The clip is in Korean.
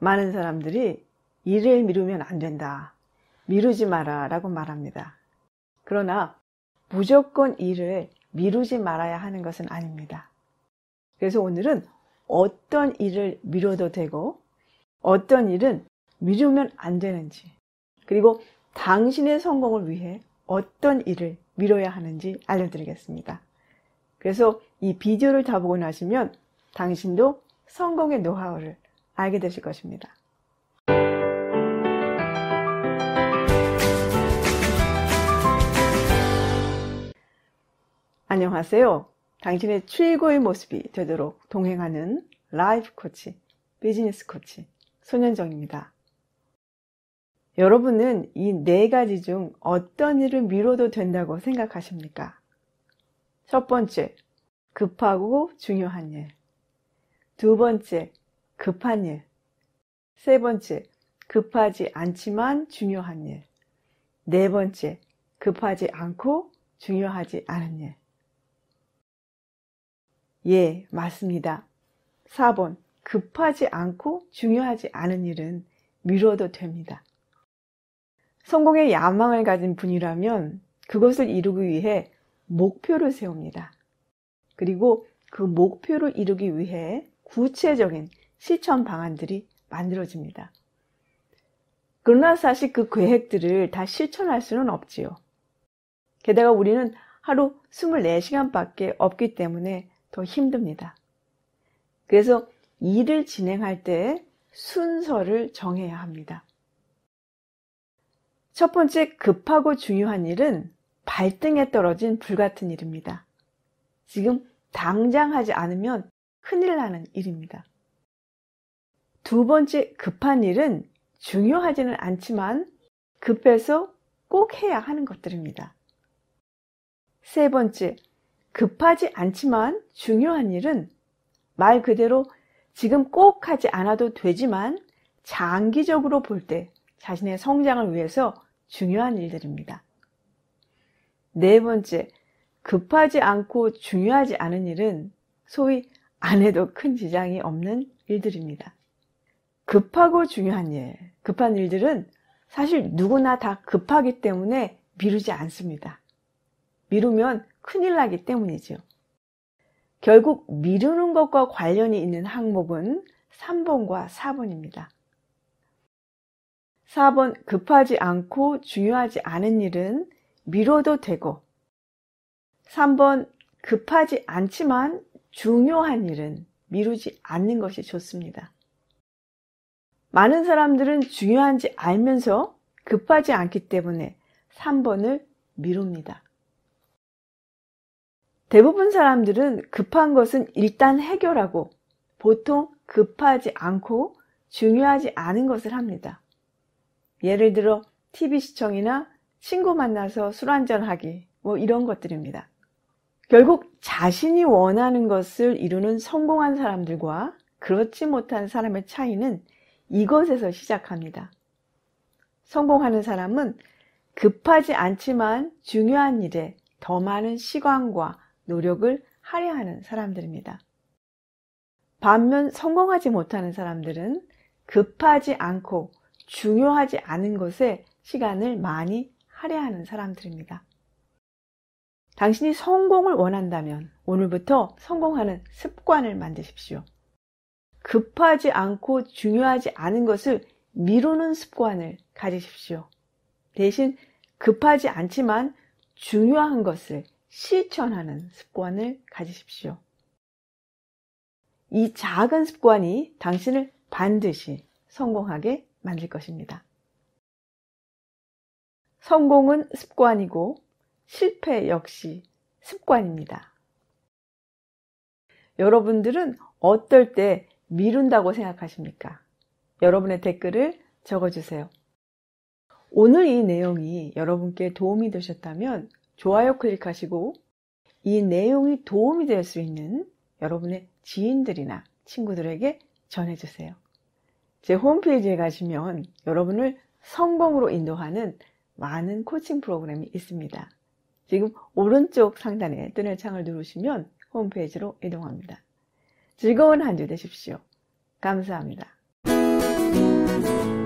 많은 사람들이 일을 미루면 안 된다, 미루지 마라 라고 말합니다. 그러나 무조건 일을 미루지 말아야 하는 것은 아닙니다. 그래서 오늘은 어떤 일을 미뤄도 되고 어떤 일은 미루면 안 되는지, 그리고 당신의 성공을 위해 어떤 일을 미뤄야 하는지 알려드리겠습니다. 그래서 이 비디오를 다 보고 나시면 당신도 성공의 노하우를 알게 되실 것입니다. 안녕하세요. 당신의 최고의 모습이 되도록 동행하는 라이프 코치, 비즈니스 코치 손현정입니다. 여러분은 이 4가지 중 어떤 일을 미뤄도 된다고 생각하십니까? 첫 번째, 급하고 중요한 일. 두 번째, 급한 일. 세 번째, 급하지 않지만 중요한 일. 네 번째, 급하지 않고 중요하지 않은 일. 예, 맞습니다. 4번, 급하지 않고 중요하지 않은 일은 미뤄도 됩니다. 성공의 야망을 가진 분이라면 그것을 이루기 위해 목표를 세웁니다. 그리고 그 목표를 이루기 위해 구체적인 실천 방안들이 만들어집니다. 그러나 사실 그 계획들을 다 실천할 수는 없지요. 게다가 우리는 하루 24시간밖에 없기 때문에 더 힘듭니다. 그래서 일을 진행할 때 순서를 정해야 합니다. 첫 번째, 급하고 중요한 일은 발등에 떨어진 불 같은 일입니다. 지금 당장 하지 않으면 큰일 나는 일입니다. 두 번째, 급한 일은 중요하지는 않지만 급해서 꼭 해야 하는 것들입니다. 세 번째, 급하지 않지만 중요한 일은 말 그대로 지금 꼭 하지 않아도 되지만 장기적으로 볼 때 자신의 성장을 위해서 중요한 일들입니다. 네 번째, 급하지 않고 중요하지 않은 일은 소위 안 해도 큰 지장이 없는 일들입니다. 급하고 중요한 일, 급한 일들은 사실 누구나 다 급하기 때문에 미루지 않습니다. 미루면 큰일 나기 때문이죠. 결국 미루는 것과 관련이 있는 항목은 3번과 4번입니다. 4번, 급하지 않고 중요하지 않은 일은 미뤄도 되고, 3번, 급하지 않지만 중요한 일은 미루지 않는 것이 좋습니다. 많은 사람들은 중요한지 알면서 급하지 않기 때문에 3번을 미룹니다. 대부분 사람들은 급한 것은 일단 해결하고 보통 급하지 않고 중요하지 않은 것을 합니다. 예를 들어 TV 시청이나 친구 만나서 술 한잔하기, 이런 것들입니다. 결국 자신이 원하는 것을 이루는 성공한 사람들과 그렇지 못한 사람의 차이는 이것에서 시작합니다. 성공하는 사람은 급하지 않지만 중요한 일에 더 많은 시간과 노력을 할애하는 사람들입니다. 반면 성공하지 못하는 사람들은 급하지 않고 중요하지 않은 것에 시간을 많이 할애하는 사람들입니다. 당신이 성공을 원한다면 오늘부터 성공하는 습관을 만드십시오. 급하지 않고 중요하지 않은 것을 미루는 습관을 가지십시오. 대신 급하지 않지만 중요한 것을 실천하는 습관을 가지십시오. 이 작은 습관이 당신을 반드시 성공하게 만들 것입니다. 성공은 습관이고 실패 역시 습관입니다. 여러분들은 어떨 때 미룬다고 생각하십니까? 여러분의 댓글을 적어주세요. 오늘 이 내용이 여러분께 도움이 되셨다면 좋아요 클릭하시고 이 내용이 도움이 될 수 있는 여러분의 지인들이나 친구들에게 전해주세요. 제 홈페이지에 가시면 여러분을 성공으로 인도하는 많은 코칭 프로그램이 있습니다. 지금 오른쪽 상단에 뜨는 창을 누르시면 홈페이지로 이동합니다. 즐거운 한 주 되십시오. 감사합니다. 안녕.